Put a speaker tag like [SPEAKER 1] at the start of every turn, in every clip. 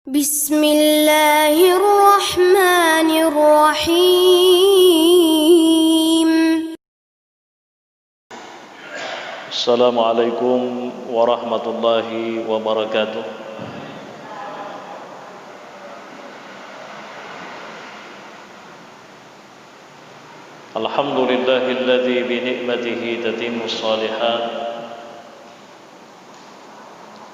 [SPEAKER 1] Bismillahirrahmanirrahim.
[SPEAKER 2] Assalamualaikum warahmatullahi wabarakatuh. Alhamdulillahilladzi bi ni'matihi tatimmus shalihat.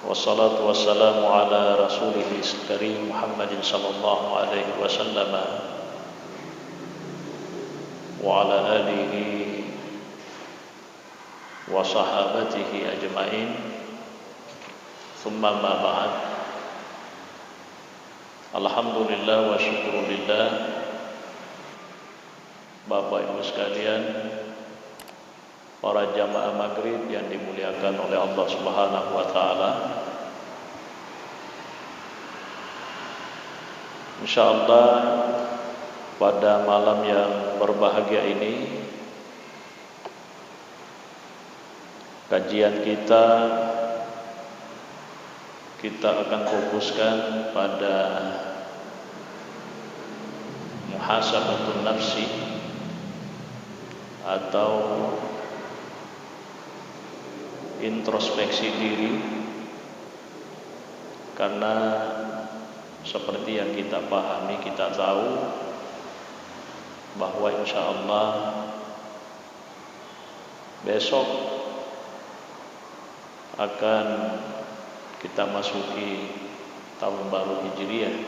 [SPEAKER 2] Wassalatu wassalamu ala rasulihil karim Muhammadin sallallahu alaihi wasallam wa ala alihi wa sahabatihi ajma'in. Thumma ma ba'd. Alhamdulillah wa syukrulillah. Bapak Ibu sekalian, para jamaah maghrib yang dimuliakan oleh Allah Subhanahu wa taala. Insyaallah pada malam yang berbahagia ini kajian kita akan fokuskan pada muhasabatun nafsi atau introspeksi diri, karena seperti yang kita pahami, kita tahu bahwa insyaallah besok akan kita masuki tahun baru Hijriah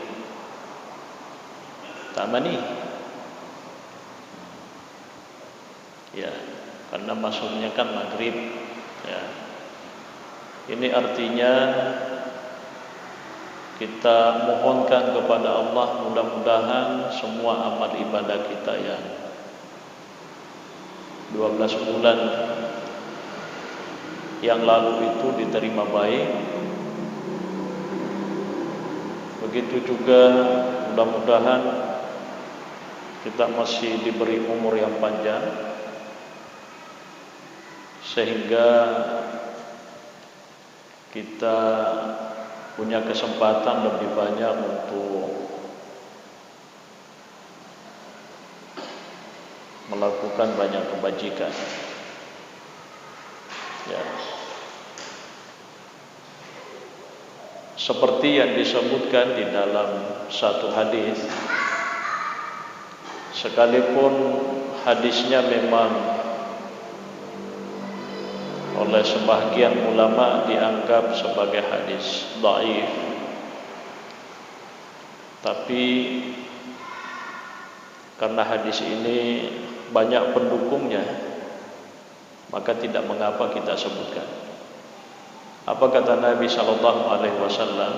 [SPEAKER 2] Tamani. Ya, karena masuknya kan maghrib. Ya. Ini artinya kita mohonkan kepada Allah mudah-mudahan semua amal ibadah kita yang 12 bulan yang lalu itu diterima baik. Begitu juga mudah-mudahan kita masih diberi umur yang panjang sehingga kita punya kesempatan lebih banyak untuk melakukan banyak kebajikan. Ya. Seperti yang disebutkan di dalam satu hadis, sekalipun hadisnya memang oleh sebahagian ulama dianggap sebagai hadis dhaif, tapi karena hadis ini banyak pendukungnya, maka tidak mengapa kita sebutkan. Apa kata Nabi sallallahu alaihi wasallam?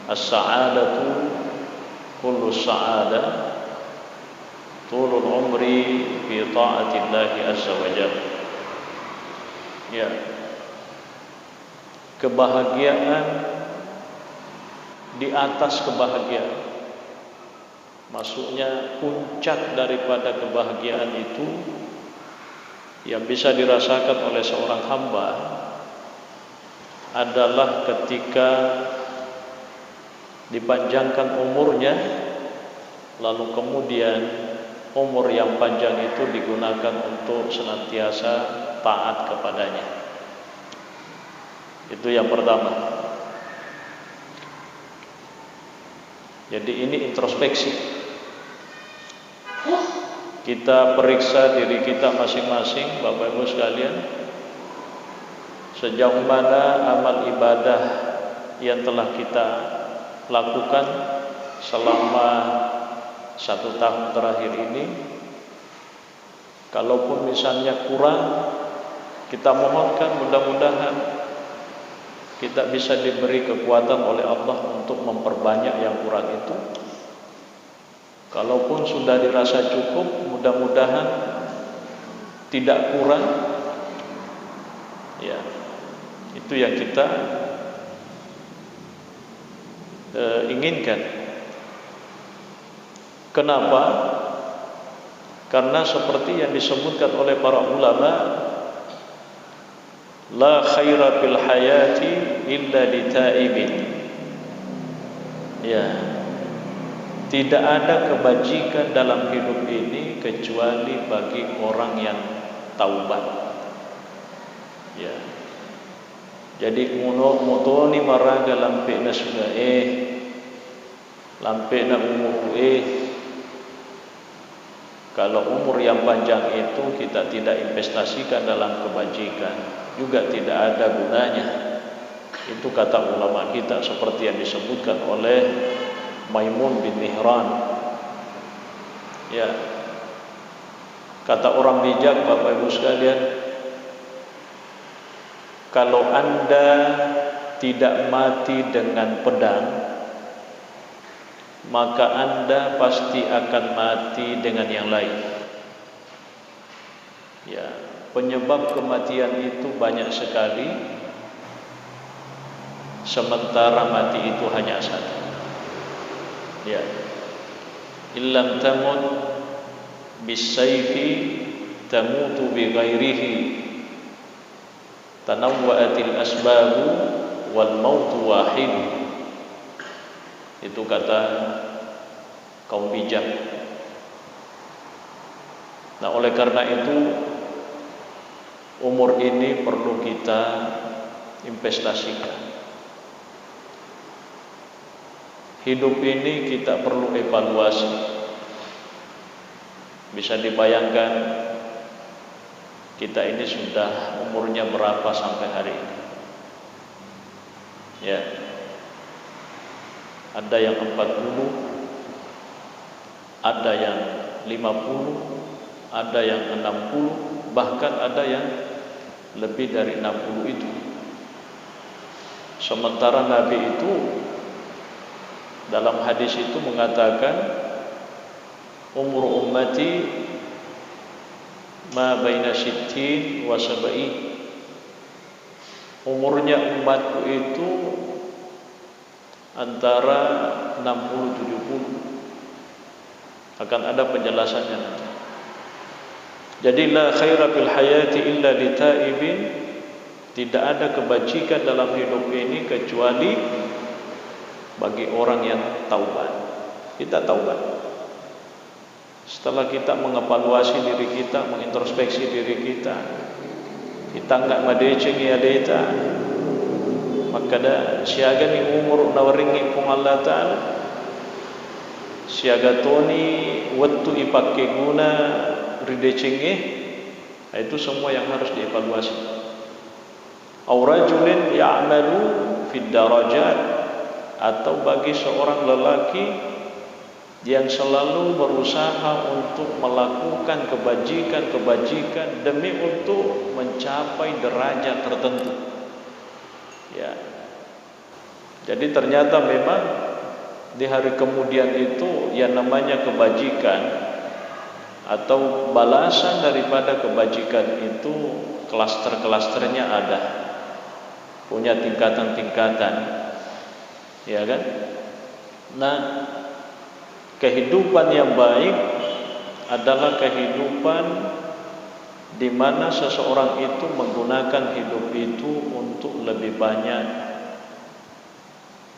[SPEAKER 2] As-sa'adatu kullu sa'adah tulul umri fi ta'atillahi azza wa jalla. Ya, kebahagiaan di atas kebahagiaan, maksudnya puncak daripada kebahagiaan itu yang bisa dirasakan oleh seorang hamba adalah ketika dipanjangkan umurnya, lalu kemudian umur yang panjang itu digunakan untuk senantiasa taat kepadanya. Itu yang pertama. Jadi ini introspeksi. Kita periksa diri kita masing-masing, Bapak Ibu sekalian, sejauh mana amal ibadah yang telah kita lakukan selama 1 tahun terakhir ini. Kalaupun misalnya kurang, kita mohonkan mudah-mudahan kita bisa diberi kekuatan oleh Allah untuk memperbanyak yang kurang itu. Kalaupun sudah dirasa cukup, mudah-mudahan tidak kurang. Ya, itu yang kita inginkan. Kenapa? Karena seperti yang disebutkan oleh para ulama, la khaira fil hayati illa li taibin Ya, tidak ada kebajikan dalam hidup ini kecuali bagi orang yang taubat. Ya. Jadi mutoni maraga lampe na sudah lampe na umur kalau umur yang panjang itu kita tidak investasikan dalam kebajikan, juga tidak ada gunanya. Itu kata ulama kita seperti yang disebutkan oleh Maimun bin Mihran. Ya. Kata orang bijak, Bapak Ibu sekalian, kalau Anda tidak mati dengan pedang, maka Anda pasti akan mati dengan yang lain. Ya, penyebab kematian itu banyak sekali, sementara mati itu hanya satu. Ya, illam tamut bisayfi tamutu bi ghairihi, tanawwa'atil asbabu wal mautu wahid. Itu kata kaum bijak. Nah, oleh karena itu umur ini perlu kita investasikan. Hidup ini kita perlu evaluasi. Bisa dibayangkan kita ini sudah umurnya berapa sampai hari ini? Ya. Ada yang 40, ada yang 50, ada yang 60, bahkan ada yang lebih dari 60 itu. Sementara Nabi itu dalam hadis itu mengatakan umur ummati ma baina sittin wa sab'in. Umurnya umatku itu antara 60-70. Akan ada penjelasannya nanti. Jadi la khaira fil hayati illa litaibin, tidak ada kebajikan dalam hidup ini kecuali bagi orang yang taubat. Kita taubat. Setelah kita mengevaluasi diri kita, mengintrospeksi diri kita enggak madeceng ya data, maka da siaga ni umur nawaringi kung Allah Ta'ala, siaga toni waktu ipake guna ridecenge, itu semua yang harus dievaluasi. Aurajulin ya'malu fid darajat, atau bagi seorang lelaki yang selalu berusaha untuk melakukan kebajikan demi untuk mencapai derajat tertentu. Ya. Jadi ternyata memang di hari kemudian itu yang namanya kebajikan atau balasan daripada kebajikan itu klaster-klasternya ada, punya tingkatan-tingkatan, ya kan? Nah, kehidupan yang baik adalah kehidupan di mana seseorang itu menggunakan hidup itu untuk lebih banyak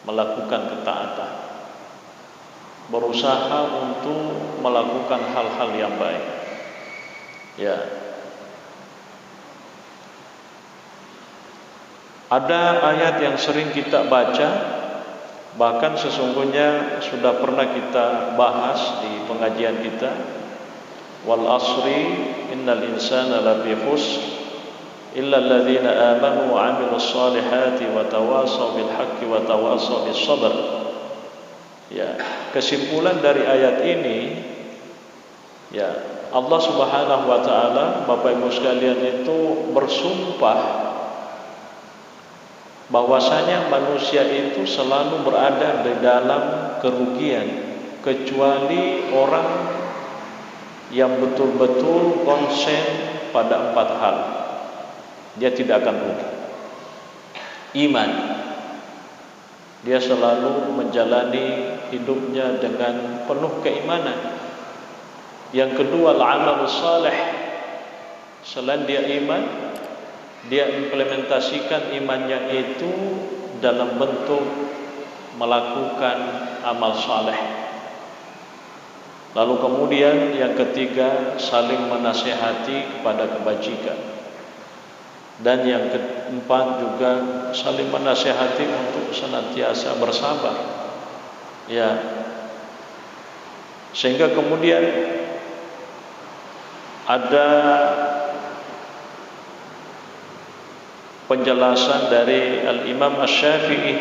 [SPEAKER 2] melakukan ketaatan, berusaha untuk melakukan hal-hal yang baik. Ya. Ada ayat yang sering kita baca, bahkan sesungguhnya sudah pernah kita bahas di pengajian kita. Wal asri innal insana lafi khusr illa alladhina amanu wa 'amilus solihati wa tawasaw bil haqqi wa tawasaw bis sabr. Ya, kesimpulan dari ayat ini, ya, Allah Subhanahu wa taala, Bapak Ibu sekalian, itu bersumpah bahwasanya manusia itu selalu berada di dalam kerugian kecuali orang yang betul-betul konsen pada 4 hal. Dia tidak akan rugi. Iman, dia selalu menjalani hidupnya dengan penuh keimanan. Yang kedua, al-amalus salih. Selain dia iman, dia implementasikan imannya itu dalam bentuk melakukan amal saleh. Lalu kemudian yang ketiga, saling menasihati kepada kebajikan. Dan yang keempat juga saling menasihati untuk senantiasa bersabar. Ya. Sehingga kemudian ada penjelasan dari Al-Imam Asy-Syafi'i.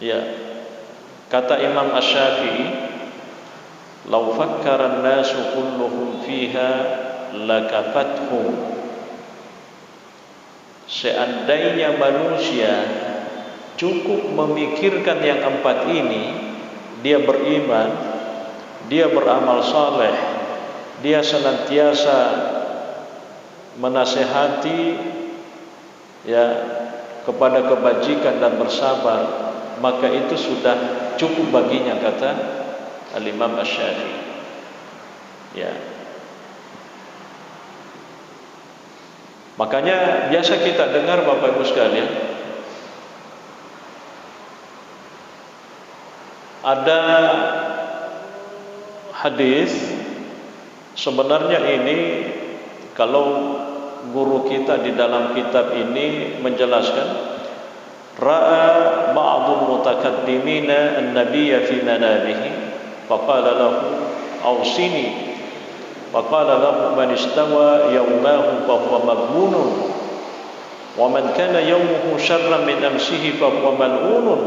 [SPEAKER 2] Ya. Kata Imam Asy-Syafi'i, "Lau fakkara an-nasu kulluhum fiha lakafathum." Seandainya manusia cukup memikirkan yang empat ini, dia beriman, dia beramal saleh, dia senantiasa menasehati ya kepada kebajikan dan bersabar, maka itu sudah cukup baginya, kata Al-Imam Asy-Syafi'i. Ya. Makanya biasa kita dengar Bapak Ibu sekalian, ada hadis, sebenarnya ini kalau guru kita di dalam kitab ini menjelaskan, ra'a ba'dul mutaqaddimina an-nabiyya fi manamihi faqala lahu awsini faqala lahu man istawa yawmahu fa huwa maghmunun wa man kana yawmuhu sharran min amsihi fa huwa mal'unun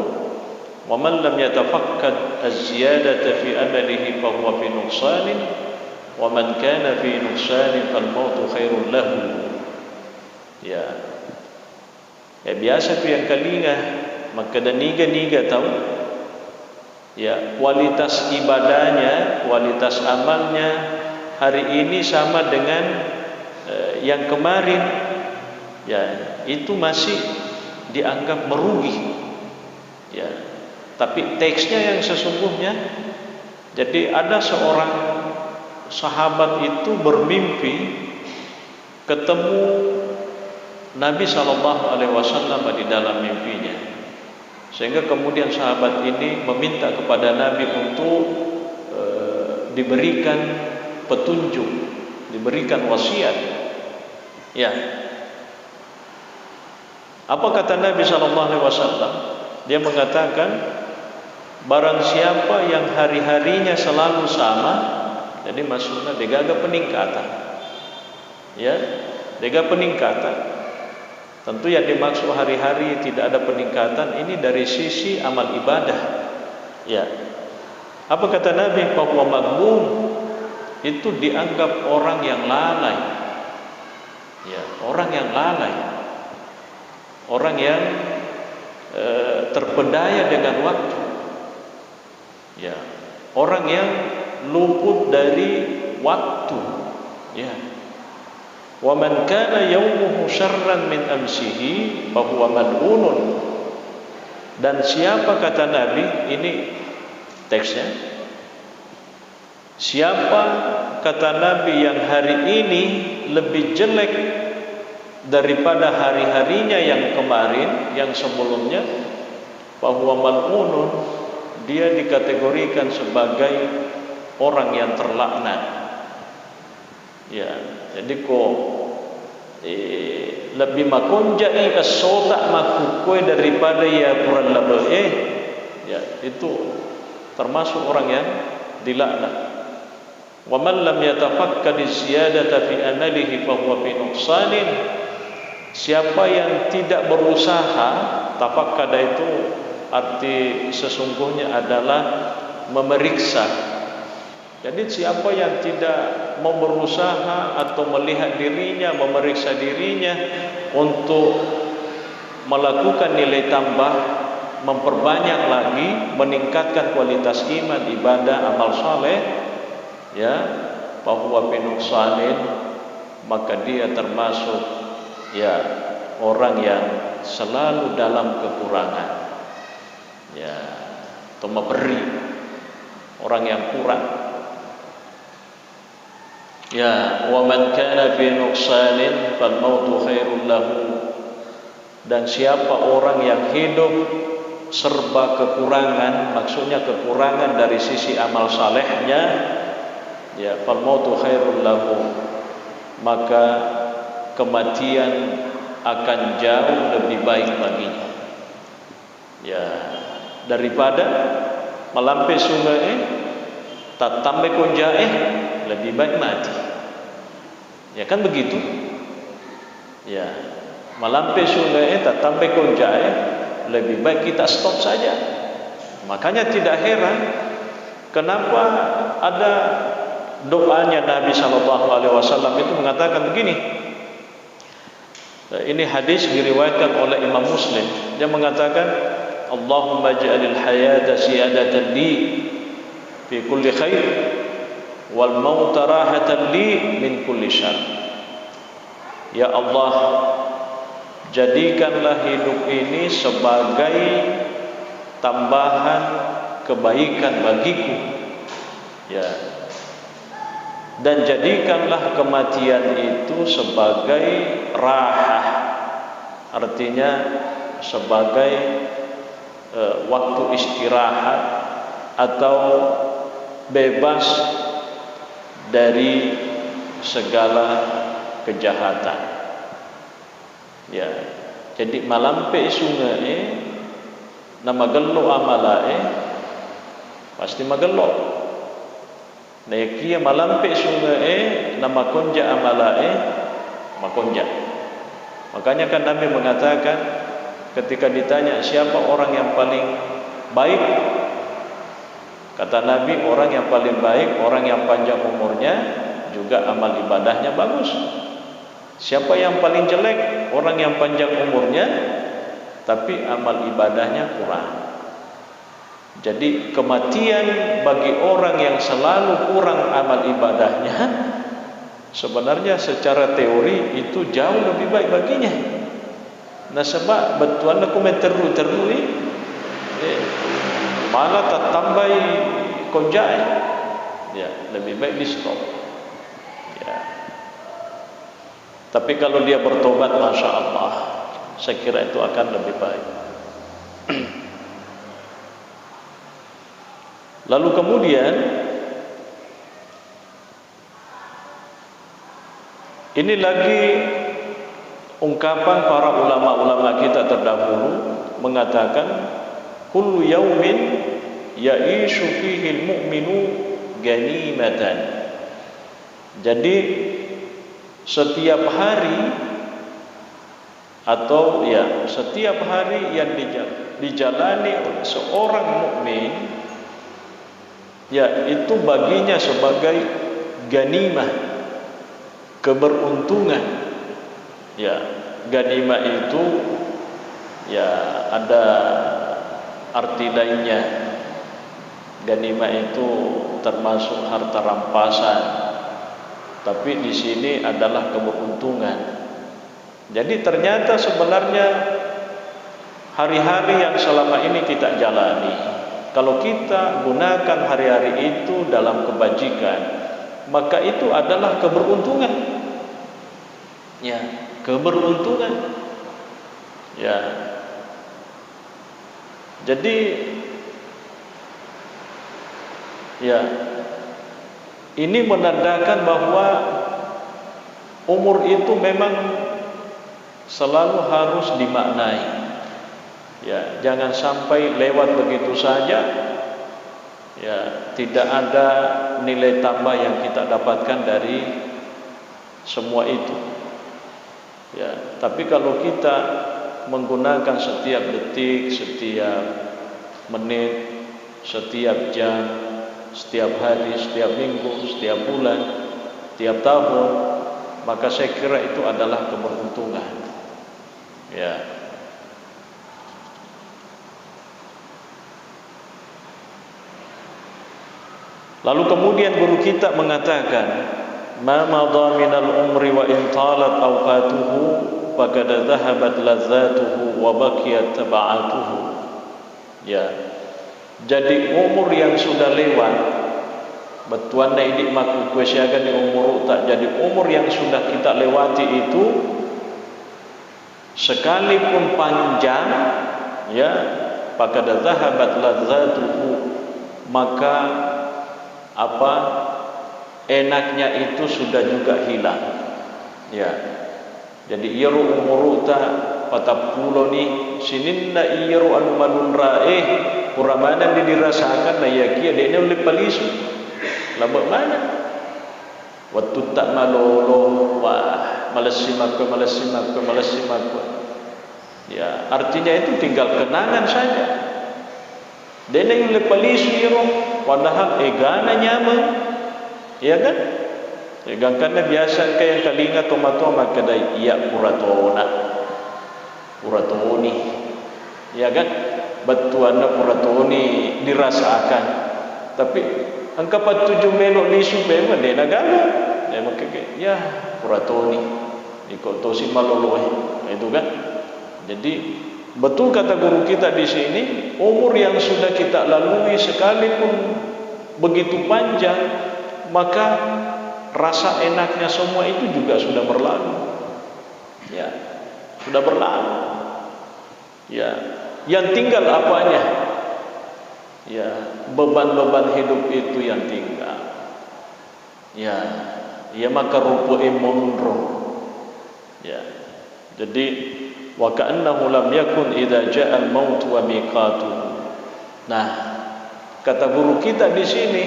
[SPEAKER 2] wa man lam yatafakkad az-ziyadata fi amalihi fa huwa fi nuqsanin wa man kana fi nuqsanin fal mautu khairul lahu. Ya. Ya biasa tu yang kalinga maka daniga-niga tahu. Ya, kualitas ibadahnya, kualitas amalnya hari ini sama dengan yang kemarin. Ya, itu masih dianggap merugi. Ya. Tapi teksnya yang sesungguhnya, jadi ada seorang sahabat itu bermimpi ketemu Nabi SAW di dalam mimpinya, sehingga kemudian sahabat ini meminta kepada Nabi untuk diberikan petunjuk, diberikan wasiat. Ya, apa kata Nabi SAW? Dia mengatakan, barang siapa yang hari-harinya selalu sama, jadi maksudnya degaga peningkatan. Ya, degaga peningkatan. Tentu yang dimaksud hari-hari tidak ada peningkatan ini dari sisi amal ibadah. Ya. Apa kata Nabi? Bahwa maghbun itu dianggap orang yang lalai. Ya, orang yang lalai. Orang yang terpedaya dengan waktu. Ya. Orang yang luput dari waktu. Ya. Wa man kana yawmuhu syarran min amsihi fa huwa mal'unun. Dan siapa kata Nabi, ini teksnya, siapa kata Nabi yang hari ini lebih jelek daripada hari-harinya yang kemarin, yang sebelumnya, fa huwa mal'unun, dia dikategorikan sebagai orang yang terlaknat. Ya, jadi kok lebih makonjai as-sota makukoi daripada ya kurang label ya, itu termasuk orang yang dilaknat. Wa man lam yatafakkad ziyadata fi amalihi fa huwa fi nuqsanin. Siapa yang tidak berusaha, tafakkada itu arti sesungguhnya adalah memeriksa. Jadi siapa yang tidak mau berusaha atau melihat dirinya, memeriksa dirinya untuk melakukan nilai tambah, memperbanyak lagi, meningkatkan kualitas iman, ibadah, amal saleh, ya, bahwa pinuqsanin, maka dia termasuk ya orang yang selalu dalam kekurangan. Ya, atau memberi, orang yang kurang. Ya, wa man kana fi nuqsanin fal mautu khairul lahu. Dan siapa orang yang hidup serba kekurangan, maksudnya kekurangan dari sisi amal salehnya, ya fal mautu khairul lahu, maka kematian akan jauh lebih baik baginya, ya, daripada melampai sungai tatambe konjae, lebih baik mati. Ya kan begitu? Ya, melampai sungai tatambe konjae, lebih baik kita stop saja. Makanya tidak heran kenapa ada doanya Nabi SAW itu mengatakan begini. Ini hadis diriwayatkan oleh Imam Muslim. Dia mengatakan, Allahumma ja'alil hayata siyadatan li fi kulli khair wal mauta rahatan li min kulli syarr. Ya Allah, jadikanlah hidup ini sebagai tambahan kebaikan bagiku, ya, dan jadikanlah kematian itu sebagai rahah, artinya sebagai waktu istirahat atau bebas dari segala kejahatan. Ya, jadi malampe sungai nama gello amalae pasti magello. Nekia malampe sungai nama konja amalae makonja. Makanya kan Nabi mengatakan ketika ditanya siapa orang yang paling baik, kata Nabi orang yang paling baik orang yang panjang umurnya juga amal ibadahnya bagus. Siapa yang paling jelek? Orang yang panjang umurnya tapi amal ibadahnya kurang. Jadi kematian bagi orang yang selalu kurang amal ibadahnya, sebenarnya secara teori itu jauh lebih baik baginya. Nah sebab betuan aku terru malah tak tambah konjai, ya lebih baik di stop. Ya. Tapi kalau dia bertobat, masya Allah, saya kira itu akan lebih baik. Lalu kemudian ini lagi ungkapan para ulama-ulama kita terdahulu mengatakan kullu yaumin ya'ishu fihi al-mu'minu ganimatan. Jadi setiap hari atau ya setiap hari yang dijalani oleh seorang mukmin, ya itu baginya sebagai ganimah, keberuntungan. Ya, ganimah itu ya ada arti lainnya. Ganimah itu termasuk harta rampasan, tapi di sini adalah keberuntungan. Jadi ternyata sebenarnya hari-hari yang selama ini kita jalani, kalau kita gunakan hari-hari itu dalam kebajikan, maka itu adalah keberuntungan. Ya, keberuntungan. Ya. Jadi ya, ini menandakan bahwa umur itu memang selalu harus dimaknai. Ya, jangan sampai lewat begitu saja. Ya, tidak ada nilai tambah yang kita dapatkan dari semua itu. Ya, tapi kalau kita menggunakan setiap detik, setiap menit, setiap jam, setiap hari, setiap minggu, setiap bulan, setiap tahun, maka saya kira itu adalah keberuntungan. Ya. Lalu kemudian guru kita mengatakan, "Ma madha minal umri wa in talat awqatuhu faqad dhahabat ladzatuhu wa baqiyat taba'atuhu." Ya. Jadi umur yang sudah lewat, betuan ini maku kuasiagan di umur tak, jadi umur yang sudah kita lewati itu sekalipun panjang, ya faqad dhahabat ladzatuhu, maka apa enaknya itu sudah juga hilang. Ya. Jadi iru umuruta patapulo ni sininna iru anumalun raih kuramanan dirasakan na yakia dene oleh palisu labak mana waktu tak malolo wah malasimak ya artinya itu tinggal kenangan saja dene oleh palisu iru padahal egana nyaman ya kan egangkannya biasa kayak kalinga tomato makadai iya puratoni ya kan batuanna puratoni dirasakan tapi angka 7 melok lisu memang dia nagala dia makake ya puratoni ikut tosi maloloh itu kan. Jadi betul kata guru kita di sini, umur yang sudah kita lalui sekalipun begitu panjang, maka rasa enaknya semua itu juga sudah berlalu. Ya, sudah berlalu. Ya, yang tinggal apanya? Ya, beban-beban hidup itu yang tinggal. Ya, ya maka rupu munro. Ya. Jadi wa ka'annahu lam yakun idza ja'a al-maut wa miqatuhu. Nah, kata guru kita di sini,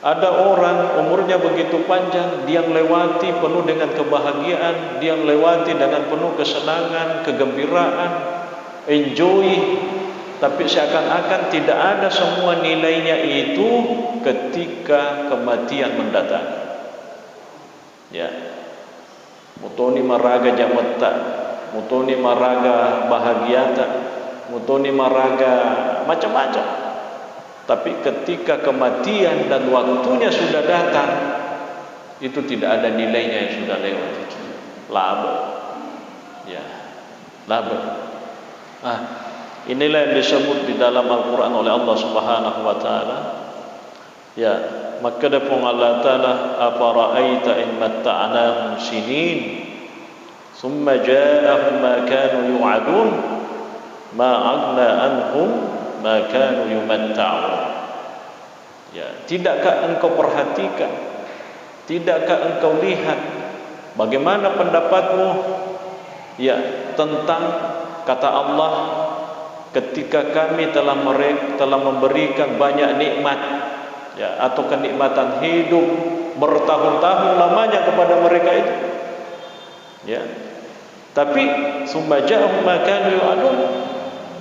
[SPEAKER 2] ada orang umurnya begitu panjang, dia melewati penuh dengan kebahagiaan, dia melewati dengan penuh kesenangan, kegembiraan, enjoy, tapi seakan-akan tidak ada semua nilainya itu ketika kematian mendatang. Ya, mutoni maraga jamata, mutoni maraga bahagiata, mutoni maraga macam-macam. Tapi ketika kematian dan waktunya sudah datang, itu tidak ada nilainya yang sudah lewat itu. Laba. Ya, laba. Inilah yang disebut di dalam Al-Quran oleh Allah Subhanahu wa taala. Ya, maka dapun Allah taala afara'aita in matta'nahum sinin thumma ja'ahum ma kanu yu'adun ma 'aghna anhum ma kanu yumatta'un. Ya, tidakkah engkau perhatikan, tidakkah engkau lihat bagaimana pendapatmu ya tentang kata Allah ketika kami telah memberikan banyak nikmat ya atau kenikmatan hidup bertahun-tahun lamanya kepada mereka itu. Ya. Tapi summa ja'ahum ma kanu yu'adun,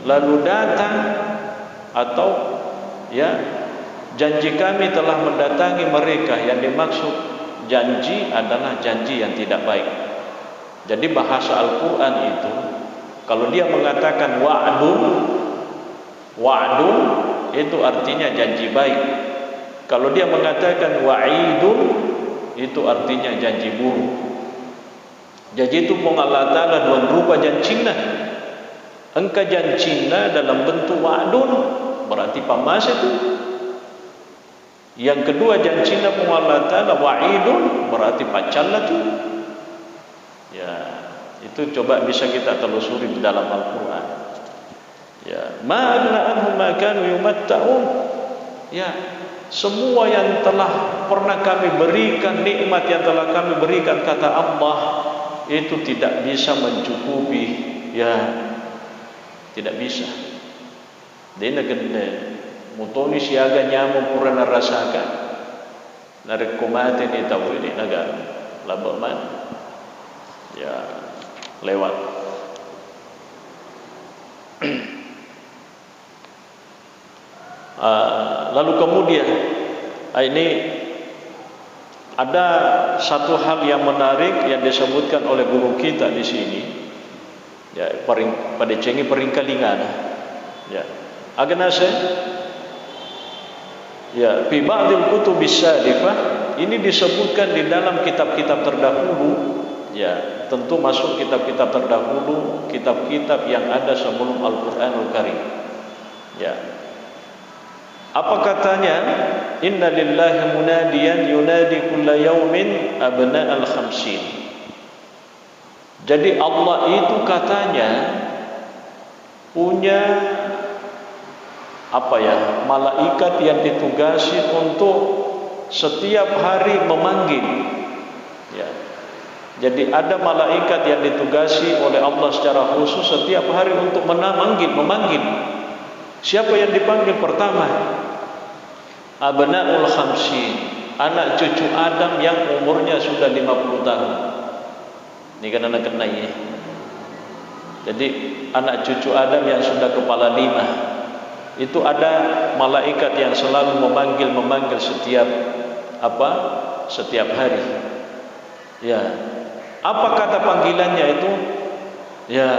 [SPEAKER 2] lalu datang atau ya janji kami telah mendatangi mereka. Yang dimaksud janji adalah janji yang tidak baik. Jadi bahasa Al-Quran itu kalau dia mengatakan wa'dun itu artinya janji baik. Kalau dia mengatakan wa'idun itu artinya janji buruk. Jadi itu pun Allah Ta'ala dua berupa janjina. Engkau janjina dalam bentuk wa'dun berarti pamas itu. Yang kedua janjina pun Allah Ta'ala wa'idun berarti pacalah tu. Ya, itu coba bisa kita telusuri di dalam Al-Quran. Ya, ma'agna anhum ma kanu yumatta'un. Ya, semua yang telah pernah kami berikan, nikmat yang telah kami berikan kata Allah itu tidak bisa mencukupi. Ya, tidak bisa. Dina gende mutoni siaga nyamu purana rasakan narik kumate ni tahu ini naga labaman ya lewat. Lalu kemudian ini ada satu hal yang menarik yang disebutkan oleh guru kita di sini. Ya, pada cengi peringkalingan. Ya, aganase. Ya, fi ba'dil kutubis salifah ini disebutkan di dalam kitab-kitab terdahulu. Ya, tentu masuk kitab-kitab terdahulu, kitab-kitab yang ada sebelum Al-Qur'anul Karim. Ya. Apa katanya? Inna lillahi munadiyan yunadi kulla yawmin abna'al khamsin. Jadi Allah itu katanya punya malaikat yang ditugasi untuk setiap hari memanggil. Ya. Jadi ada malaikat yang ditugasi oleh Allah secara khusus setiap hari untuk memanggil. Siapa yang dipanggil pertama? Abnaul khamsin, anak cucu Adam yang umurnya sudah 50 tahun. Ini kan anak kena ya. Jadi anak cucu Adam yang sudah kepala 5, itu ada malaikat yang selalu memanggil setiap hari. Ya. Apa kata panggilannya itu? Ya,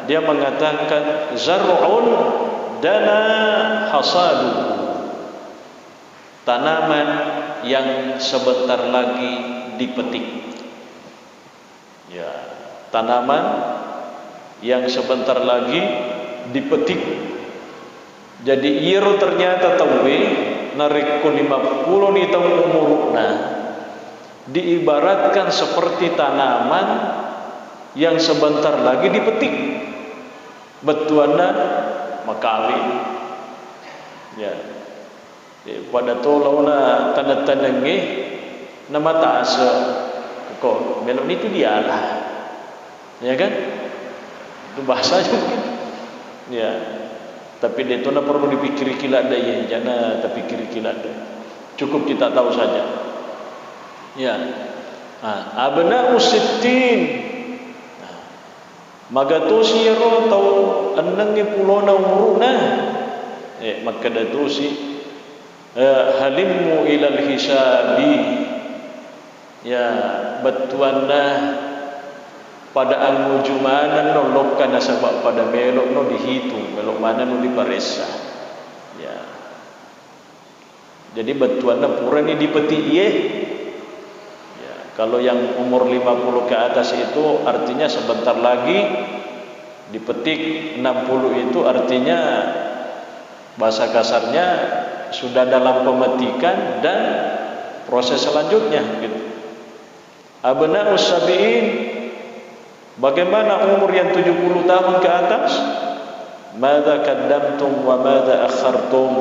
[SPEAKER 2] dia mengatakan zar'un dana hasadu, tanaman yang sebentar lagi dipetik. Ya, tanaman yang sebentar lagi dipetik. Jadi ieu ternyata tawe narikku 50 ni tahun umurna diibaratkan seperti tanaman yang sebentar lagi dipetik. Betuana makawin. Ya. Pada tolauna tanda-tanda nge nama taasa kok melon itu dialah. Ya kan? Itu bahasanya mungkin. Ya. Tapi itu na perlu dipikir kilat daya, jangan tapi pikir kilat daya. Cukup kita tahu saja. Ya. Abna'u sittin. Magatusi ro tau annangi pulona umuruna. Maka datusi halimmu ilal hisabi. Ya, betuanna pada anguju mana nolok kana sebab pada melok no dihitung, melok mana no diparesa. Ya. Jadi betuanna pura ni dipeti iye. Ya, kalau yang umur 50 ke atas itu artinya sebentar lagi dipetik. 60 itu artinya bahasa kasarnya sudah dalam pemetikan dan proses selanjutnya gitu. Abna'us sabiin, bagaimana umur yang 70 tahun ke atas? Madza qaddamtum wa madza akhartum?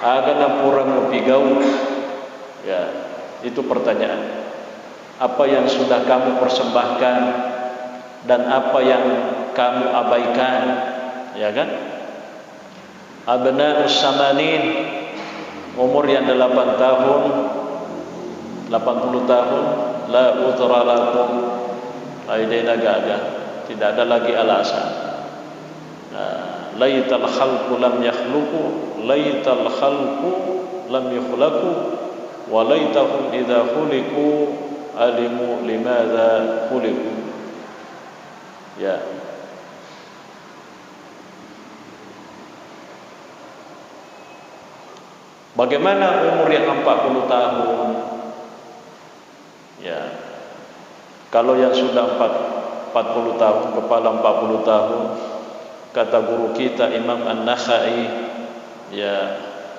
[SPEAKER 2] Agana purang pigau. Ya, itu pertanyaan. Apa yang sudah kamu persembahkan dan apa yang kamu abaikan, ya kan? Abna'us samanin, umur yang 8 tahun, 80 tahun, la udhra lakum, aidina gaga, tidak ada lagi alasan. Laital khalqu lam yakhluqu, laital khalqu lam yukhlaqu, wa laitahum idza khuliqu alimu limadza khuliqu. Ya. Bagaimana umur yang 40 tahun? Ya. Kalau yang sudah 40 tahun, kepala 40 tahun, kata guru kita Imam An-Nakhai, ya,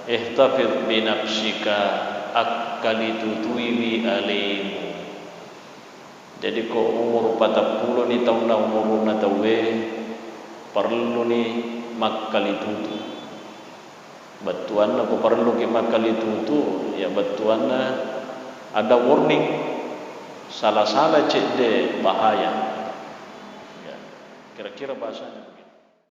[SPEAKER 2] ihtafiz bi nafsika akalitu tuwi alim. Jadi ko umur 40 ni tahun na umur na tawe perlu ni makkalitutu. Batuan aku perlu ke makkalitutu, ya batuan ada warning. Salah-salah cek de bahaya. Ya, kira-kira bahasanya.